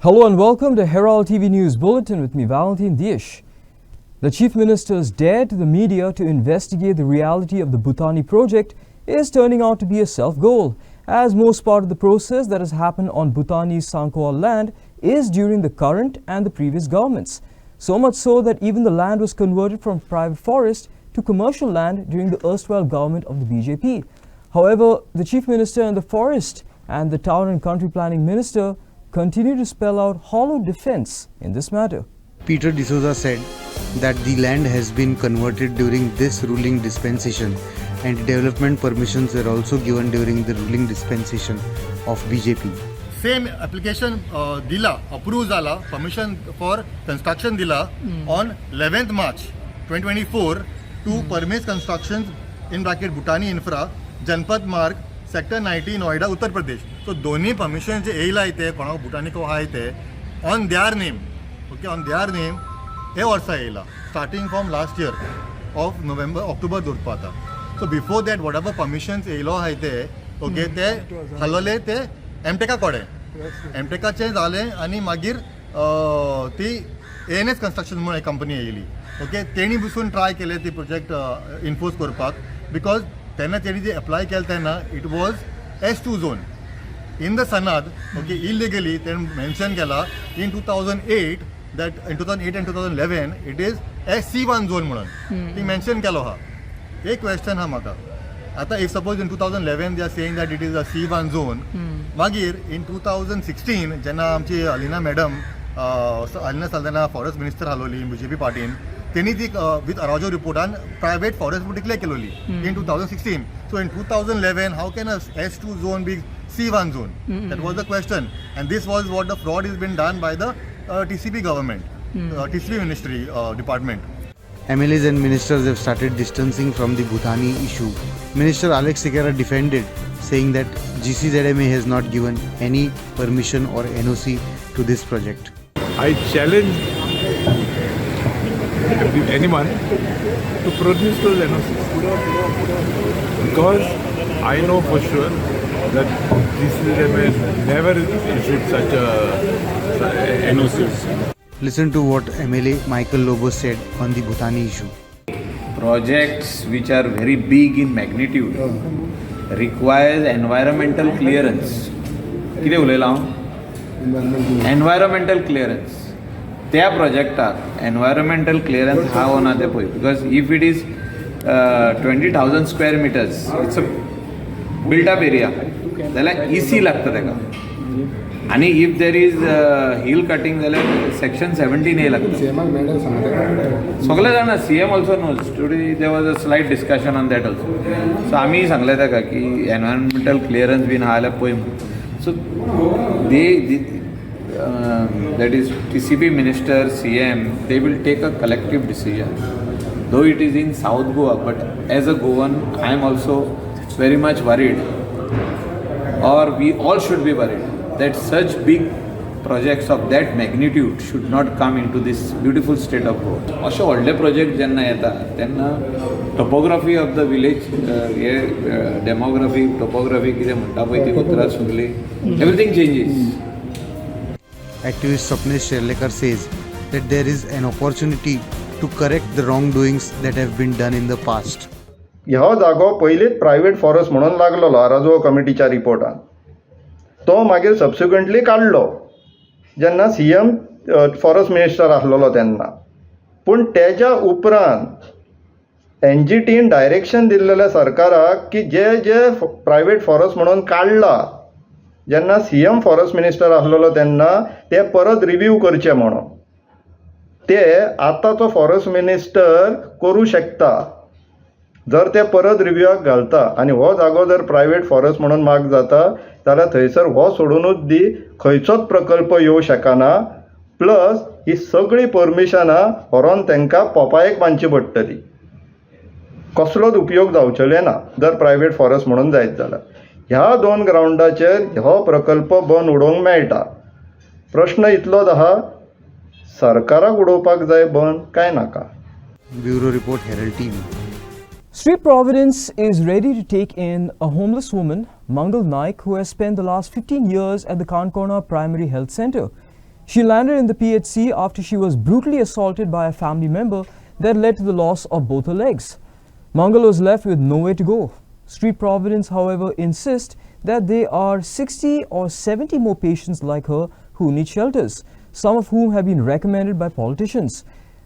Hello and welcome to Herald TV News Bulletin with me, Valentine Dish. The Chief Minister's dare to the media to investigate the reality of the Bhutani project is turning out to be a self-goal, as most part of the process that has happened on Bhutani's Sankoa land is during the current and the previous governments. So much so that even the land was converted from private forest to commercial land during the erstwhile government of the BJP. However, the Chief Minister and the Forest and the Town and Country Planning Minister continue to spell out hollow defense in this matter. Peter D'Souza said that the land has been converted during this ruling dispensation and development permissions were also given during the ruling dispensation of BJP. Same application approved permission for construction dila on 11th March 2024 to permit constructions in bracket Bhutani Infra, Janpad Marg, Sector 90, Noida, Uttar Pradesh. So दोन्ही permission जे येयला इथे कोणाक भूटानी को आहा इथे on their name, okay, on their name हे वर्षा येयला starting from last year of October Dhorpatan. So before that whatever permissions येयलो आहा इथे, okay, ते हलवले ते एमटेका कोडे एमटेकाचे जाले आणि मागीर ती ANS कंस्ट्रक्शन म्हणून एक कंपनी येयली, ओके, तेणी बसून ट्राय केले ती प्रोजेक्ट इन्फोर्स करपाक बिकॉज तेन्ना तेणी जे अप्लाय केले तेन्ना it was S2 zone in the sanad, okay, illegally तेणें मेन्शन केला in 2008 that in 2008 and 2011 it is SC1 zone म्हणून ती मेन्शन केलो हा. एक क्वेश्चन हा म्हाका आता if suppose in 2011 they are saying that it is a C1 zone, मागीर इन 2016 जेन्ना आमची Alina madam Alina Saldanha forest minister हालोली BJP पार्टीन तेणी ती विथ अराजो रिपोर्टान प्रायवेट फॉरेस्ट म्हणून डिक्लेअर केलोली in 2016. So in 2011 how can a S2 zone be C1 zone? That was the question, and this was what the fraud has been done by the TCP government, TCP ministry department. MLAs and ministers have started distancing from the Bhutani issue. Minister Alex Sikera defended, saying that GCZMA has not given any permission or NOC to this project. I challenge anyone to produce those NOCs because I know for sure that GCZMA has never issued such a NOCs. Listen to what MLA Michael Lobo said on the Bhutani issue. Projects which are very big in magnitude requires environmental clearance. कितें उलयलां हांव? Environmental clearance. त्या प्रोजेक्टाक environmental clearance हा ना ते पळय, because if it is 20,000 square metres it's a built up area जाल्यार EC लागता तेका, आनी if there is hill cutting जाल्यार सेक्शन 17A लागता. सगळे जाणा CM also knows. Today there was a slight discussion on that also. So आमी सांगले तेका की एनवायरमेंटल क्लियरन्स बीन आहा जाल्यार पळय म्हणून. So they that is TCP minister, CM, they will take a collective decision. Though it is in South Goa, but as a Goan, I am also very much worried, or we all should be worried, that such big projects of that magnitude should not come into this beautiful state of Goa. अशे व्हडले project जेन्ना येता तेन्ना topography of the village, demography, topography कितें म्हणटा पळय ती उतरां सगळी, everything changes. Activist Swapnesh Sherlekar says that there is an opportunity to correct the wrongdoings that have been done in the past. ह्यो जागो पयलींच प्रायवेट फॉरेस्ट म्हणून लागलेलो आराजो कमिटीच्या रिपोर्टान. तो मागीर सबसिक्वेंटली काडलो जेन्ना CM फॉरेस्ट मिनिस्टर आसलेलो तेन्ना. पूण तेच्या उपरांत NGTन डायरेक्शन दिल्लेल्या सरकाराक की जे प्रायवेट फॉरेस्ट म्हणून काडला जेन्ना CM फॉरेस्ट मिनिस्टर आसलेलो तेन्ना ते परत रिव्यू करचे म्हणून. ते आतांचो फॉरेस्ट मिनिस्टर करूं शकता जर ते परत रिव्यूआक घालता, आनी हो जागो जर प्रायवेट फॉरेस्ट म्हणून मार्क जाता जाल्यार थंयसर हो सोडूनच दी खंयचोच प्रकल्प येवं शकना. प्लस ही सगळी परमिशनां व्हरोन तांकां पोपायेक बांदची पडटली. कसलोच उपयोग जावचेले ना जर प्रायवेट फॉरेस्ट म्हणून जायत जाल्यार. ह्या दोन ग्राउंडाचेर हो प्रकल्प बंद उडोवंक मेळटा. प्रश्न इतलोच आहा, सरकाराक उडोवपाक जाय बंद काय नाका. Bureau Report, Herald TV. Street Providence is ready to take in a homeless woman, Mangal Naik, who has spent the last 15 years at the Kankona Primary Health Center. She landed in the PHC after she was brutally assaulted by a family member that led to the loss of both her legs. Mangal was left with nowhere to go. Street Providence, however, insists that there are 60 or 70 more patients like her who need shelters, some of whom have been recommended by politicians.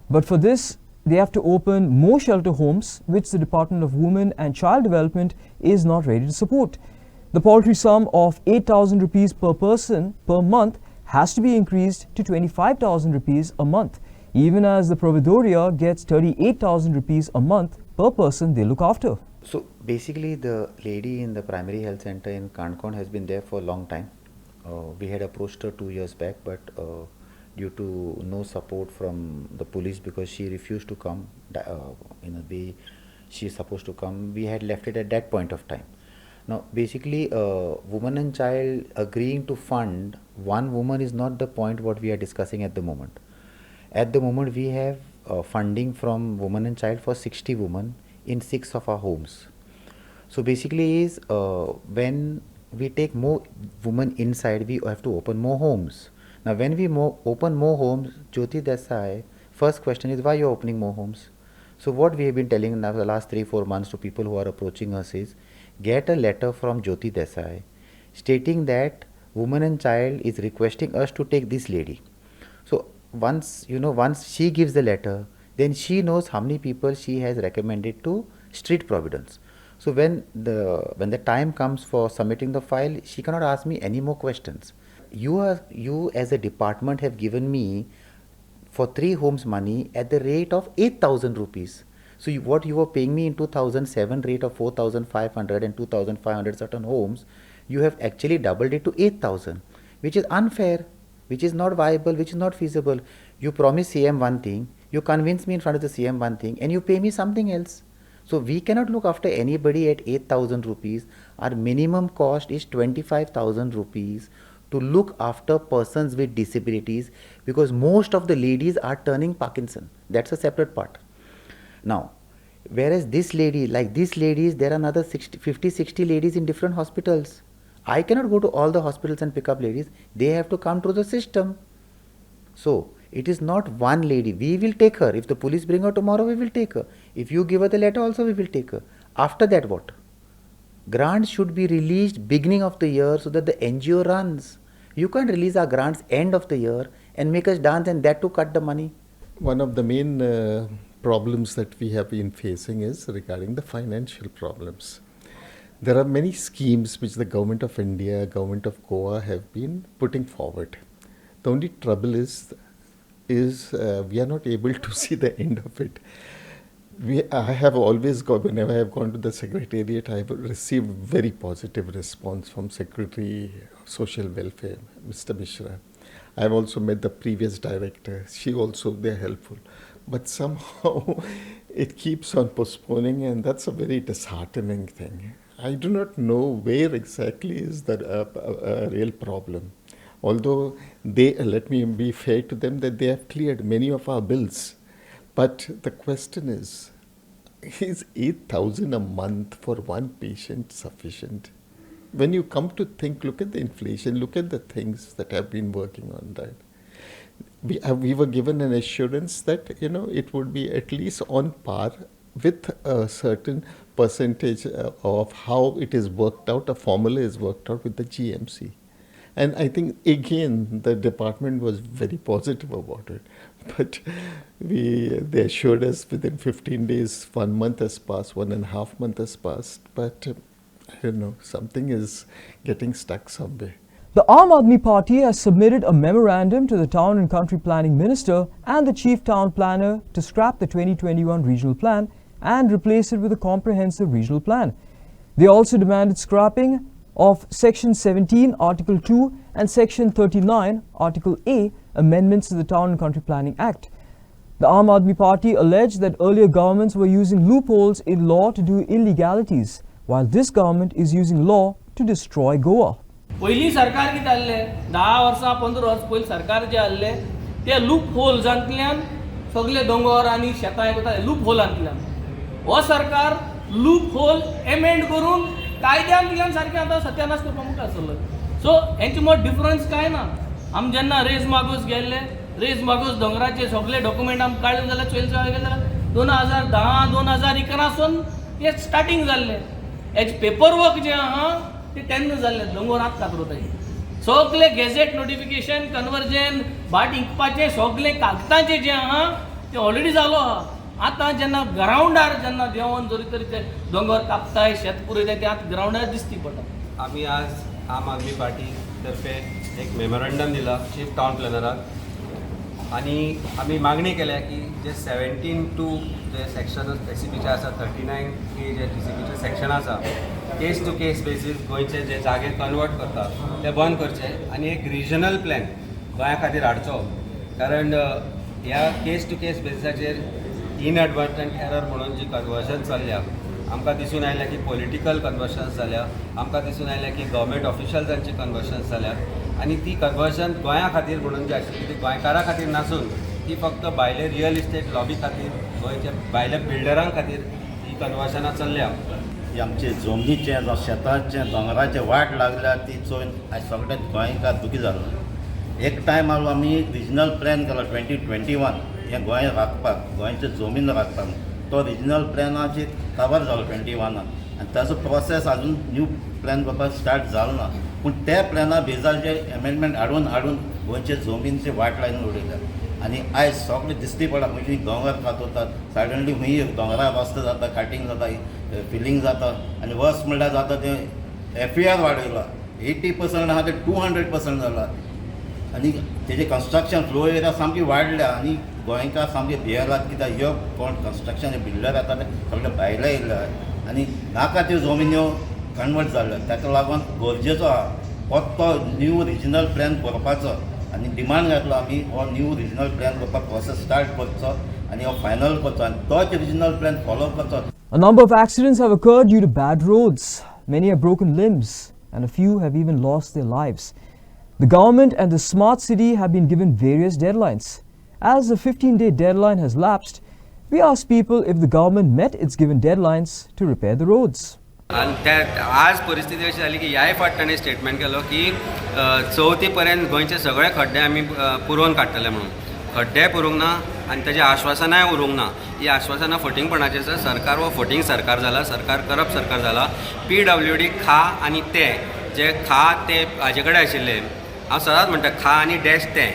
But for this, they have to open more shelter homes, which the Department of Women and Child Development is not ready to support. The paltry sum of 8,000 rupees per person per month has to be increased to 25,000 rupees a month, even as the Providoria gets 38,000 rupees a month per person they look after. So basically the lady in the primary health center in Kankon has been there for a long time. We had approached her 2 years back, but due to no support from the police because she refused to come in a way she is supposed to come, we had left it at that point of time. Now basically woman and child agreeing to fund one woman is not the point what we are discussing at the moment. At the moment we have funding from woman and child for 60 women in 6 of our homes. So basically is when we take more women inside, we have to open more homes. Now when we open more homes, Jyoti Desai, first question is why you are opening more homes? So what we have been telling now the last 3-4 months to people who are approaching us is, get a letter from Jyoti Desai stating that woman and child is requesting us to take this lady. So once she gives the letter, then she knows how many people she has recommended to Street Providence. So when the time comes for submitting the file, she cannot ask me any more questions. You as a department have given me for 3 homes money at the rate of 8,000 rupees. So what you were paying me in 2007 rate of 4,500 and 2,500 certain homes, you have actually doubled it to 8,000, which is unfair, which is not viable, which is not feasible. You promise CM one thing, you convince me in front of the CM one thing, and you pay me something else. So we cannot look after anybody at 8,000 rupees. Our minimum cost is 25,000 rupees to look after persons with disabilities, because most of the ladies are turning Parkinson. That's a separate part. Now, whereas this lady, like these ladies, there are another 50-60 ladies in different hospitals. I cannot go to all the hospitals and pick up ladies. They have to come through the system. So it is not one lady. We will take her. If the police bring her tomorrow, we will take her. If you give her the letter also, we will take her. After that, what? Grants should be released beginning of the year so that the NGO runs. You can't release our grants end of the year and make us dance and that to cut the money. One of the main problems that we have been facing is regarding the financial problems. There are many schemes which the Government of India, Government of Goa have been putting forward. The only trouble is we are not able to see the end of it. I have always got, whenever I have gone to the Secretariat, I have received very positive response from Secretary of Social Welfare, Mr. Mishra. I have also met the previous director. She also, they are helpful. But somehow it keeps on postponing, and that's a very disheartening thing. I do not know where exactly is the real problem. Although let me be fair to them, that they have cleared many of our bills. But the question is 8,000 a month for one patient sufficient? When you come to think, look at the inflation, look at the things that have been working on that. We were given an assurance that, it would be at least on par with a certain percentage of how it is worked out, a formula is worked out with the GMC. And I think, again, the department was very positive about it. But they assured us within 15 days, 1 month has passed, 1.5 months has passed. But, I don't know, something is getting stuck somewhere. The Aam Aadmi Party has submitted a memorandum to the Town and Country Planning Minister and the Chief Town Planner to scrap the 2021 Regional Plan and replace it with a comprehensive regional plan. They also demanded scrapping of Section 17, Article 2 and Section 39, Article A, amendments to the Town and Country Planning Act. The Aam Aadmi Party alleged that earlier governments were using loopholes in law to do illegalities, while this government is using law to destroy Goa. पहिली सरकार कितें जाल्लें 10 वर्सां 15 वर्स पयलीं सरकार जे आहलें ते लूप होल्सांतल्यान सगळे दोंगर आनी शेतां येता लूप होलांतल्यान हो सरकार लूप होल एमेंड करून कायद्यांतल्यान सारकें आतां सत्यानाश करपाक मुखार सरलो सो हेंचे मद डिफरन्स कांय ना आम जेन्ना रेज मागोस गेल्ले रेज मागोस दोंगराचे सगळे डॉक्युमेंट आम काडले जाल्यार चोयले गेल्यार 2010 2011 हे स्टार्टिंग जाल्ले हेजे पेपर वर्क जे आहा ते तेन्ना जाल्ले दोंगर आत कातरताय सगळे गॅझेट नोटिफिकेशन कन्वर्जन बाट इंकपाचे सगळे कागदाचे जे आहा ते ऑलरेडी जालो आहा आतां जेन्ना ग्रावंडार जेन्ना देंवन जरी तरी ते दोंगर कापताय शेत पुरयताय ते आतां ग्रावंडार दिसती पडटा आम्ही आज आम आदमी पार्टी तर्फे एक मेमोरंडम दिला चीफ टाउन प्लॅनराक आणि आम्ही मागणी केल्या की जे 17(2) जे सेक्शन एसीपीचे आसा 39A जे टीसीपीचे सेक्शन आसा केस टू केस बेसीस गोंयचे जे जागे कन्वर्ट करतात ते बंद करचे आणि एक रिजनल प्लॅन गोंया खातीर हाडचो कारण ह्या केस टू केस बेसिसाचेर इनएडवर्टंट एरर म्हणून जी कन्वर्जन चल्ल्या आमकां दिसून आयल्या की पॉलिटिकल कन्वर्शन्स जाल्या आमकां दिसून आयल्या की गव्हर्मेंट ऑफिशल्सांची कन्वर्शन्स जाल्यात आणि ती कन्वर्जन गोंया खातीर म्हणून जी आशिल्ली ती गोंयकारां खातीर नासून ती फक्त भायले रियल इस्टेट लॉबी खातीर गोंयच्या भायल्या बिल्डरां खातीर ही कन्वर्जनां चल्ल्या ही आमचे जमनीचे जावं शेताचे दोंगराचे वाट लागल्या ती चोयन आयज सगळे गोंयकार दुखी जालो एक टायम आमी रिजनल प्लॅन केलो 2021 हें गोंय राखपाक गोंयचे जमीन राखपाक तो रिजनल प्लॅनाचेर कवर जालो 21 आनी ताचो प्रोसेस अजून न्यू प्लॅन करपाक स्टार्ट जालो ना पूण त्या प्लॅना बेजार जे एमेंडमेंट हाडून गोंयचे जमीनचे वाट लायन उडयल्या आनी आयज सगळे दिसती पडटा खंयची दोंगर कातोतात सडनली खंय दोंगरार रस्तो जाता काटींग जाता फिलिंग जाता आनी वर्स म्हणल्यार जाता ते FAR वाडयला 80% आहा ते 200% जाला आनी तेजे कन्स्ट्रक्शन फ्लो एरिया सामकी वाडल्या आनी गोंयकार सामके भियेलात कित्याक ह्यो कोण कन्स्ट्रक्शन बिल्डर येता ते सगळे भायले येयले आनी नाका त्यो जमिन्यो कन्वर्ट जाल्यो ताका लागून गरजेचो आहा तो न्यू रिजनल प्लॅन करपाचो आनी डिमांड घातलो आमी हो न्यू रिजनल प्लॅन करपाक प्रोसेस स्टार्ट करचो आनी हो फायनल करचो आनी तोच रिजनल प्लॅन फॉलो करचो. A number of accidents have occurred due to bad roads. Many have broken limbs and a few have even lost their lives. The government and the Smart City have been given various deadlines. As the 15-day deadline has lapsed, we asked people if the government met its given deadlines to repair the roads. आणि त्या आज परिस्थिती अशी झाली की ह्याय फाट ताणें स्टेटमेंट केलो की 4 पर्यंत गोंयचे सगळे खड्डे आमी पुरोवन काडटले म्हणून खड्डे पुरूंक ना आनी ताची आश्वासनाय उरूंक ना ही आश्वासनां फटींगपणाची आसा सरकार हो फटींग सरकार जाला सरकार करप्ट सरकार जाला PWD खा आनी ते जे खा ते हाजे कडेन आशिल्ले हांव सदांच म्हणटा खा आनी डॅश ते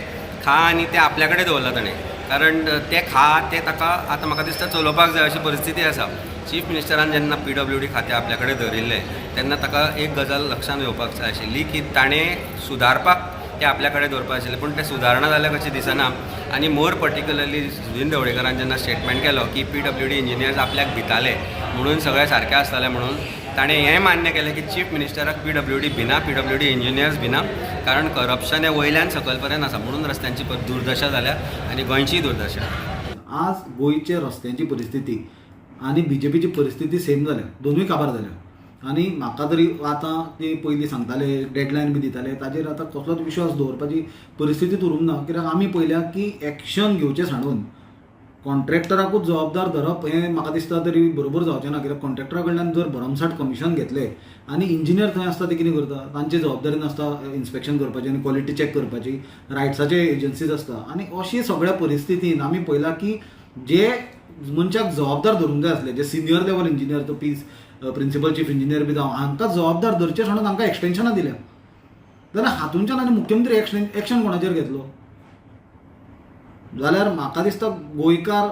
खा आनी ते आपल्या कडेन दवरला ताणें कारण ते खा ते ताका आतां म्हाका दिसता चलोवपाक जाय अशी परिस्थिती आसा चीफ मिनिस्टरान जेन्ना PWD खातें आपल्या कडेन धरिल्लें तेन्ना ताका एक गजाल लक्षांत येवपाक जाय आशिल्ली की ताणें सुदारपाक ते आपल्या कडेन दवरपाक आशिल्लें पूण तें सुदारणा जाल्यार कशें दिसना आनी मोर पर्टिक्युलरली सुदीन ढवळेकरान जेन्ना स्टेटमेंट केलो की PWD इंजिनियर्स आपल्याक भिताले म्हणून सगळें सारकें आसतालें म्हणून ताणें हें मान्य केलें की चीफ मिनिस्टराक PWD भिना PWD इंजिनियर्स भिना कारण करप्शन हें वयल्यान सकयल पर्यंत आसा म्हणून रस्त्यांची दुर्दशा जाल्या आनी गोंयचीय दुर्दशा. आज गोंयचे रस्त्यांची परिस्थिती आनी BJPची परिस्थिती सेम जाल्या दोनूय काबार जाल्या आनी म्हाका तरी आतां ते पयलीं सांगताले डेडलायन बी दिताले ताजेर आतां कसलोच विश्वास दवरपाची परिस्थितीच उरूंक ना कित्याक आमी पळयल्या की एक्शन घेवचें सांडून कॉन्ट्रॅक्टराकूच जबाबदार धरप हें म्हाका दिसता तरी बरोबर जावचें ना कित्याक कॉन्ट्रॅक्टरा कडल्यान जर भरमसाट कमिशन घेतलें आनी इंजिनियर थंय आसता ते कितें करता तांचे जबाबदारीन आसता इन्स्पेक्शन करपाचें आनी क्वॉलिटी चॅक करपाची रायट्साचे एजन्सीज आसता आनी अशी सगळ्या परिस्थितीन आमी पळयलां की जे मनशाक जबाबदार धरूंक जाय आसले जे सिनियर लेवल इंजिनियर तो प्रिंसिपल चीफ इंजिनियर बी जावं हांकां जबाबदार धरचे सांडून हांकां एक्सटेन्शनां दिल्या जाल्यार हातूंच्यान आनी मुख्यमंत्री एक्शन कोणाचेर घेतलो जाल्यार म्हाका दिसता गोंयकार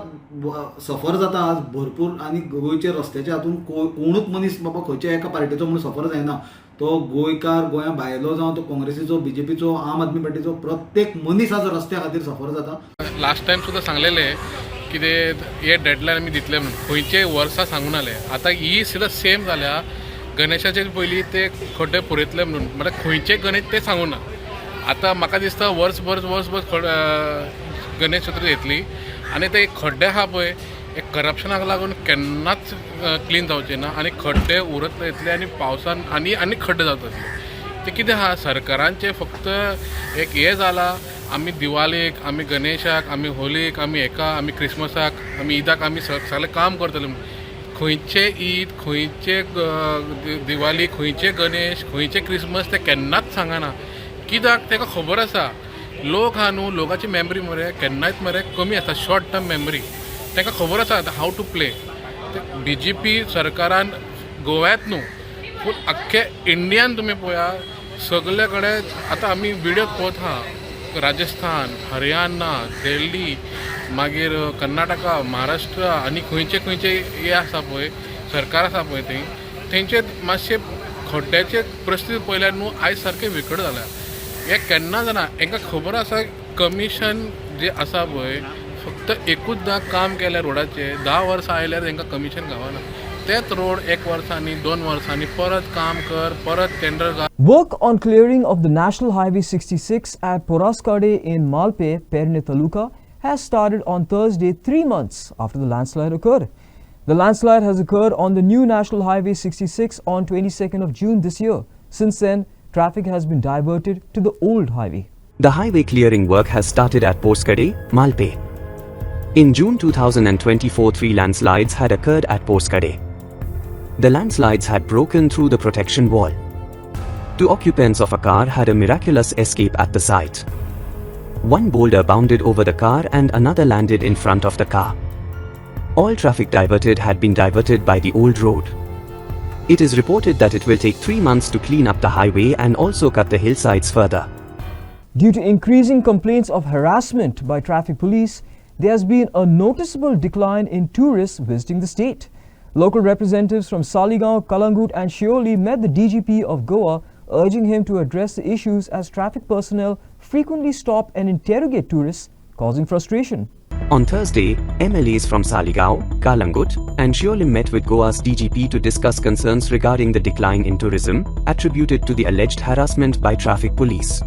सफर जाता आज भरपूर आनी गोंयचे रस्त्याचे हातून कोणूच मनीस बाबा खंयच्या एका पार्टीचो म्हणून सफर जायना तो गोंयकार गोंया भायलो जावं तो काँग्रेसीचो BJPचो आम आदमी पार्टीचो प्रत्येक मनीस आज रस्त्या खातीर सफर जाता. लास्ट टायम सुद्दां सांगलेलें कितें हे डेडलायन आमी दितले म्हणून खंयचे वर्सां सांगून आले आतां ही सुद्दां सेम जाल्या गणेशाचे पयलीं ते खड्डे पुरयतले म्हणून म्हळ्यार खंयचे गणेश ते सांगूना आतां म्हाका दिसता वर्स गणेश चतुर्थी येतली आनी ते खड्डे आहा पळय हे करप्शनाक लागून केन्नाच क्लीन जावचे ना आनी खड्डे उरत येतले आनी पावसान आनी खड्डे जातले ते कितें आहा सरकारांचे फक्त एक हें जाला आमी दिवाळेक आमी गणेशाक आमी होलीक आमी हेका आमी क्रिसमसाक आमी ईदाक आमी सगळें काम करतले खंयचे ईद खंयचे दिवाळी खंयचे गणेश खंयचे क्रिसमस ते केन्नाच सांगना कित्याक ताका खबर आसा लोक हा न्हू लोकांची मेमरी मरे केन्नाच मरे कमी आसता शॉर्ट टर्म मेमरी तांकां खबर आसा हाव टू प्ले BJP सरकारान गोव्यात न्हू पूण अख्खे इंडियान तुमी पळया सगळे कडेन आतां आमी व्हिडियो पळयत आहा राजस्थान हरियाणा दिल्ली मागीर कर्नाटका महाराष्ट्र आनी खंयचे खंयचे हे आसा पळय सरकार आसा पळय थंयचे मातशे खड्ड्याचे परिस्थिती पळयल्यार न्हू आयज सारकें विकट जाल्या हे केन्ना जाणा हांकां खबर आसा कमिशन जे आसा पळय फक्त एकूचदां काम केल्या रोडाचे 10 वर्सां आयल्यार तांकां कमिशन गावना तेच रोड 1 वर्सांनी 2 वर्सांनी परत काम कर परत टेंडर घाल. Work on clearing of the National Highway 66 at Poraskade in Malpe, Perne Taluka has started on Thursday 3 months after the landslide occurred. The landslide has occurred on the new National Highway 66 on 22nd of June this year. Since then, traffic has been diverted to the old highway. The highway clearing work has started at Poraskade, Malpe. In June 2024, 3 landslides had occurred at Poraskade. The landslides had broken through the protection wall. 2 occupants of a car had a miraculous escape at the site. One boulder bounded over the car and another landed in front of the car. All traffic diverted had been diverted by the old road. It is reported that it will take 3 months to clean up the highway and also cut the hillsides further. Due to increasing complaints of harassment by traffic police, there has been a noticeable decline in tourists visiting the state. Local representatives from Saligaon, Kalangut and Shioli met the DGP of Goa, urging him to address the issues as traffic personnel frequently stop and interrogate tourists, causing frustration. On Thursday, MLAs from Saligaon, Kalangut and Shioli met with Goa's DGP to discuss concerns regarding the decline in tourism attributed to the alleged harassment by traffic police.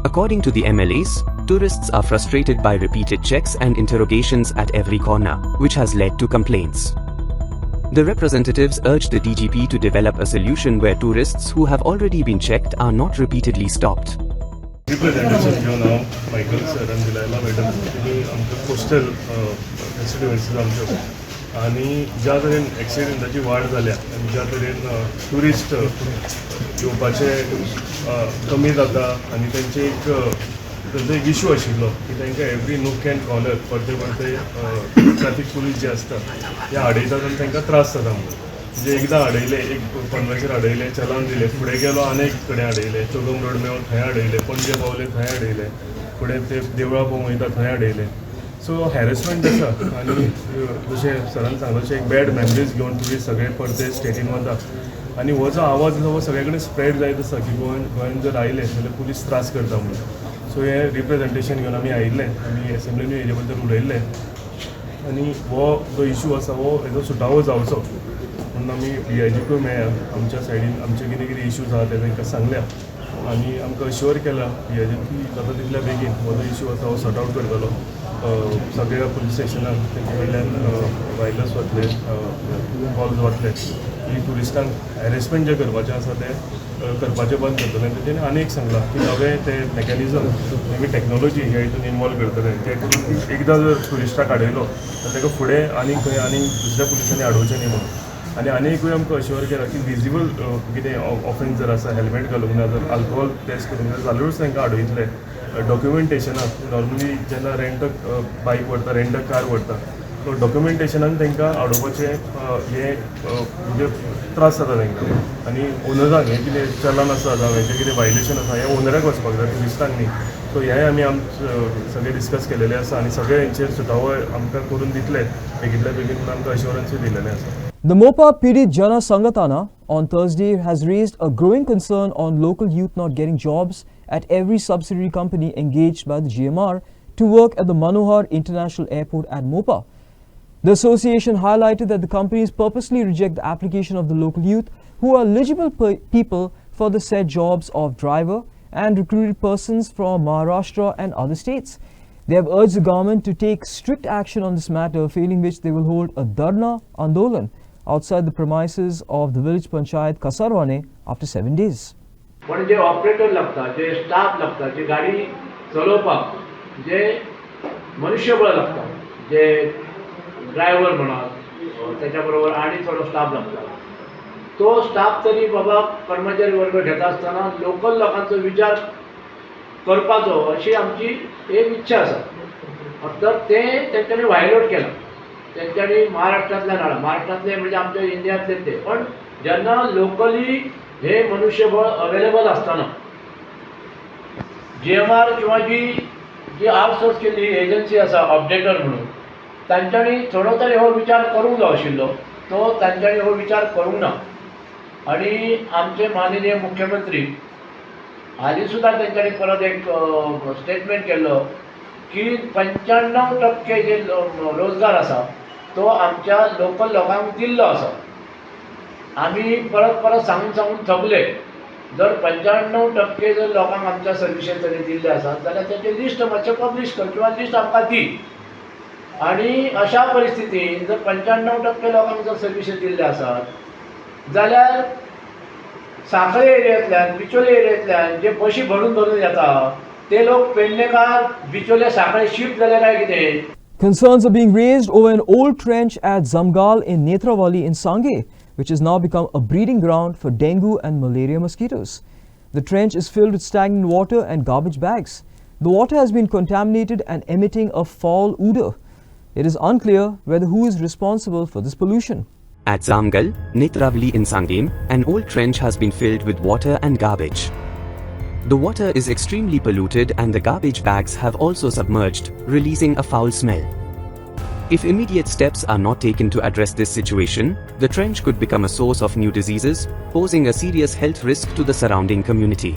According to the MLAs, tourists are frustrated by repeated checks and interrogations at every corner, which has led to complaints. The representatives urged the DGP to develop a solution where tourists who have already been checked are not repeatedly stopped. Representation घेऊन हांव Michael सरान दिलायला madam तुमी आमकां coastal festivals आमच्यो आनी ज्या तरेन एक्सिडेंटाची वाड जाल्या आनी ज्या तरेन ट्युरिस्ट येवपाचे कमी जाता आनी तेंचे तांचो एक इशू आशिल्लो की तांकां एवरी नूक एंड कॉर्नर परते परते ट्रॅफिक पुलीस जे आसता ते आडयतात आनी तांकां त्रास जाता म्हणून म्हणजे एकदां आडयले एक पनवेचेर आडयले चलान दिले फुडें गेलो आनी एक कडेन आडयले चोगम रोड मेळून थंय आडयले पणजे पावले थंय आडयले फुडें ते देवळां पळोवंक वयता थंय आडयले सो हॅरेसमेंट आसा आनी जशें सरान सांगलें तशें एक बॅड मेमरीज घेवन ट्युरिस्ट सगळे परते स्टेटीन वता आनी हो जो आवाज आसा हो सगळे कडेन स्प्रेड जायत आसा की गोंयान जर आयले जाल्यार पुलीस त्रास करता म्हणून सो हे रिप्रेजेंटेशन घेवन आमी आयिल्ले आमी एसेंब्लीनूय हेजे बद्दल उलयल्ले आनी हो जो इशू आसा हो हेजो सुटावो जावचो म्हणून आमी DIGकूय मेळ्ळ्या आमच्या सायडीन आमचे कितें कितें इशूज आसा ते तांकां सांगल्या आनी आमकां अश्योर केला DIG की जाता तितल्या बेगीन हो जो इशू आसा हो सॉर्ट आवट करतलो सगळ्या पुलीस स्टेशनाक तेंचे कडल्यान वायलन्स वतले कॉल्स वतले की ट्युरिस्टांक हॅरेसमेंट जे करपाचें आसा तें करपाचें बंद करतले तेणें आनी एक सांगलां की नवे ते मेकॅनिजम मे टॅक्नॉलॉजी ह्या हितून इनवॉल्व करतले ते करून एकदां जर ट्युरिस्टाक आडयलो तर ताका फुडें आनी खंय आनी दुसऱ्या पुलिसांनी आडोवचें न्ही म्हणून आनी एकूय आमकां अश्योर केला की विजिबल कितें ऑफेन्स जर आसा हेल्मेट घालूंक ना जर आल्कोहॉल टेस्ट करूंक ना जाल्यारूच तांकां आडयतले डॉक्युमेंटेशनाक नॉर्मली जेन्ना रेंट बायक व्हरता रेंट कार व्हरता सो डॉक्युमेंटेशनान तांकां आडोवपाचें हे म्हणजे त्रास जाता तांकां आनी ओनरांक हें कितें चलन आसा जावं हेंचें कितें वायलेशन आसा हें ओनराक वचपाक जाय ट्युरिस्टांक न्ही सो हेंय आमी सगळे डिस्कस केलेले आसा आनी सगळे हेंचेर सुटावो आमकां करून दितले बेगींतल्या बेगीन म्हणून आमकां अश्योरन्सूय दिलेलें आसा. The Mopa Pirit Jana Sangatana on Thursday has raised a growing concern on local youth not getting jobs at every subsidiary company engaged by the GMR to work at the Manohar International Airport at Mopa. The association highlighted that the companies purposely reject the application of the local youth who are eligible people for the said jobs of driver and recruited persons from Maharashtra and other states. They have urged the government to take strict action on this matter, failing which they will hold a Dharna Andolan outside the premises of the village panchayat Kasarwane after 7 days. पण जे operator लागता जे staff लागता जे गाडी चलोवपाक जे मनुष्यबळ लागता जे ड्रायव्हर म्हणा त्याच्या बरोबर आणि थोडो स्टाफ लागता तो स्टाफ तरी बाबा कर्मचारी वर्ग घेता आसतना लोकल लोकांचो विचार करपाचो अशी आमची एक इच्छा आसा. तर ते तेंच्यांनी वायलेट केला. तेंच्यांनी महाराष्ट्रांतल्यान हाडला. महाराष्ट्रांतले म्हणजे आमच्या इंडियांतले ते. पण जेन्ना लोकली हे मनुष्यबळ अवेलेबल आसतना GMR किंवा जी आउटसोर्स केल्ली एजन्सी आसा अपडेटर म्हणून तांच्यांनी थोडो तरी हो विचार करूंक जाय आशिल्लो. तो तांच्यांनी हो विचार करूंक ना. आणि आमचे माननीय मुख्यमंत्री हालीं सुद्दां तेंच्यांनी परत एक स्टेटमेंट केल्लो की 95% जे रोजगार आसा तो आमच्या लोकल लोकांक दिल्लो आसा. आमी परत सांगून थकले. जर 95% जर लोकांक आमच्या सर्विसेस जरी दिल्ले आसात जाल्यार तेचे लिस्ट मातशें पब्लीश कर किंवा लिस्ट आमकां दी. आणि अशा परिस्थितीन जर 95% लोकांक जर सर्विसेस दिल्ले आसात जाल्यार सांखळे एरियांतल्यान बिचोले एरियांतल्यान जे बशी भरून येता ते लोक पेडणेकार बिचोले सांखळे शिफ्ट जाले काय कितें? Concerns are being raised over an old trench at Zamgal in Netrawali in Sangay, which has now become a breeding ground for dengue and malaria mosquitoes. The trench is filled with stagnant water and garbage bags. The water has been contaminated and emitting a foul odor. It is unclear whether who is responsible for this pollution. At Zamgal, Netrawali in Sangay, an old trench has been filled with water and garbage. The water is extremely polluted and the garbage bags have also submerged, releasing a foul smell. If immediate steps are not taken to address this situation, the trench could become a source of new diseases, posing a serious health risk to the surrounding community.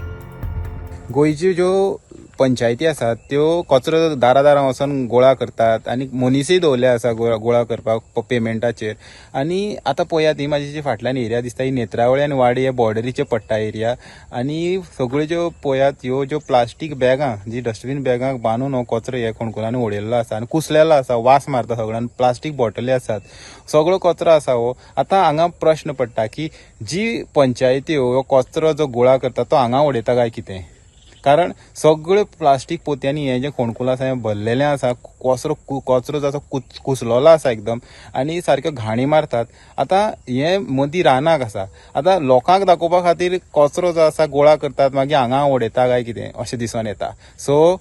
गोंयच्यो ज्यो पंचायती आसात त्यो कचरो दारां वचून गोळा करतात आनी मनीसय दवरले आसा गोळा करपाक पेमेंटाचेर. आनी आतां पळयात ही म्हाजी जी फाटल्यान एरिया दिसता ही नेत्रावळी आनी वाडी हे बॉर्डरीचे पडटा एरिया. आनी सगळ्यो ज्यो पळयात ह्यो ज्यो प्लास्टीक बॅगां जी डस्टबीन बॅगांक बांदून हो कचरो हे कोणकोलांनी उडयल्लो आसा आनी कुसलेलो आसा, वास मारता सगळ्यान. प्लास्टीक बॉटली आसात, सगळो कचरो आसा हो. आतां हांगा प्रश्न पडटा की जी पंचायती हो कचरो जो गोळा करता तो हांगा उडयता काय कितें? कारण सगळ्यो प्लास्टीक पोतयांनी हे जे फोंडकूल आसा हें भरलेलें आसा. कचरो जो आसा कुसलोलो आसा एकदम आनी सारक्यो घाणी मारतात. आतां हे मदीं रानाक आसा. आतां लोकांक दाखोवपा खातीर कचरो जो आसा गोळा करतात मागीर हांगा उडयता काय कितें अशें दिसून येता. सो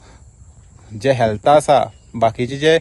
जे हेल्थ आसा बाकीचे जे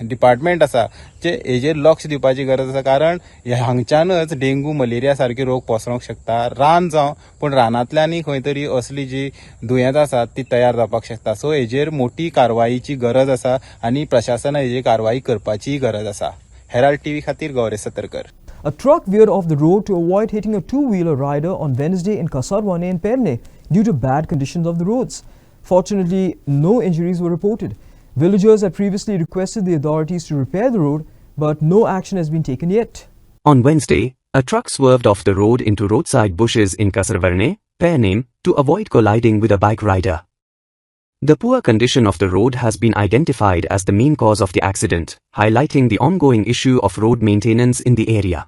डिपार्टमेंट आसा जे हेजेर लक्ष दिवपाची गरज आसा. कारण हांगच्यानच डेंगू मलेरिया सारके रोग पसरोंक शकता. रान जावं पण रानांतल्यानय खंय तरी असली जी दुयेंसां आसात ती तयार जावपाक शकता. सो हेजेर मोठी कारवायेची गरज आसा आनी प्रशासनान हेजेर कारवाई करपाची गरज आसा. हेराल्ड टीव्ही खातीर Gauresh Satarkar. A truck veered off the road to avoid hitting a two-wheeler rider on Wednesday in Kasarwane and Perne due to bad conditions of the roads. Fortunately, no injuries were reported. Villagers had previously requested the authorities to repair the road, but no action has been taken yet. On Wednesday, a truck swerved off the road into roadside bushes in Kasarwane, Perne, to avoid colliding with a bike rider. The poor condition of the road has been identified as the main cause of the accident, highlighting the ongoing issue of road maintenance in the area.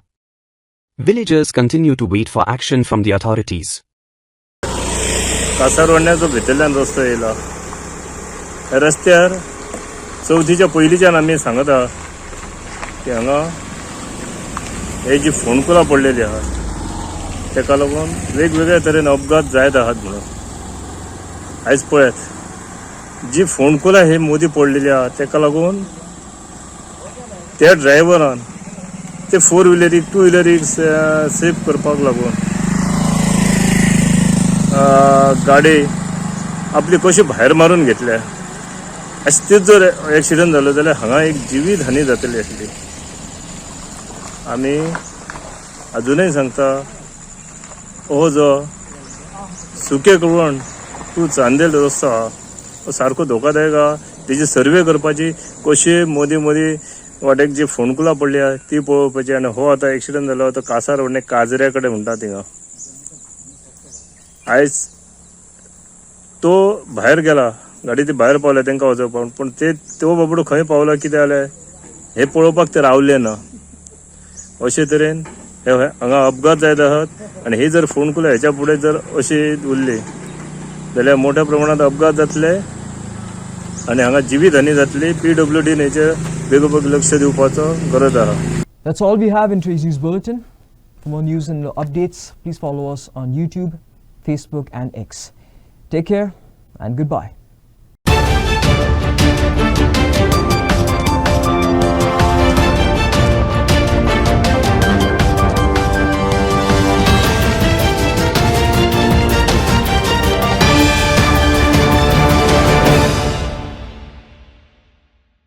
Villagers continue to wait for action from the authorities. कासारवण्याचो भितरल्यान रस्तो येयला. ह्या रस्त्यार चवथीच्या पयलींच्यान आमी सांगता की हांगा हे जी फोंडकुलां पडलेली आहात तेका लागून वेगवेगळ्या तरेन अपघात जायत आहात म्हणून. आयज पळयात जी फोंडकुलां हे मदीं पडलेली आहात तेका लागून त्या ड्रायव्हरान ते 4 व्हिलरीक 2 व्हिलरीक सेफ करपाक लागून गाडी आपली कशी भायर मारून घेतल्या. अशें तेच जर एक्सिडंट जालो जाल्यार हांगा एक जिवीत हानी जातली आसली. आमी अजूनय सांगता हो जो सुके कळवण टू चांदेल रस्तो आहा तो सारको धोकादायक आहा. तेजी सर्वे करपाची कशी मदीं वाटेक जी फोंडकुलां पडली आहा ती पळोवपाची. आनी हो आतां एक्सिडंट जालो तो कासारवणे काजऱ्या कडेन म्हणटा थिंगा. आयज तो भायर गेला गाडी ती भायर पावल्या तांकां वचोवपाक पूण तो बाबडो खंय पावला कितें जालें हे पळोवपाक ते रावले ना. अशे तरेन हे हांगा अपघात जायत आहात आनी ही जर फोंडकुलां हेच्या फुडें जर अशी उरली जाल्यार मोठ्या प्रमाणांत अपघात जातले आनी हांगा जिवीत हानी जातली. PWDन हेचेर बेगोबेग लक्ष दिवपाचो गरज आहा. That's all we have in today's news bulletin. For more news and updates, please follow us on YouTube, Facebook and X. Take care. and goodbye.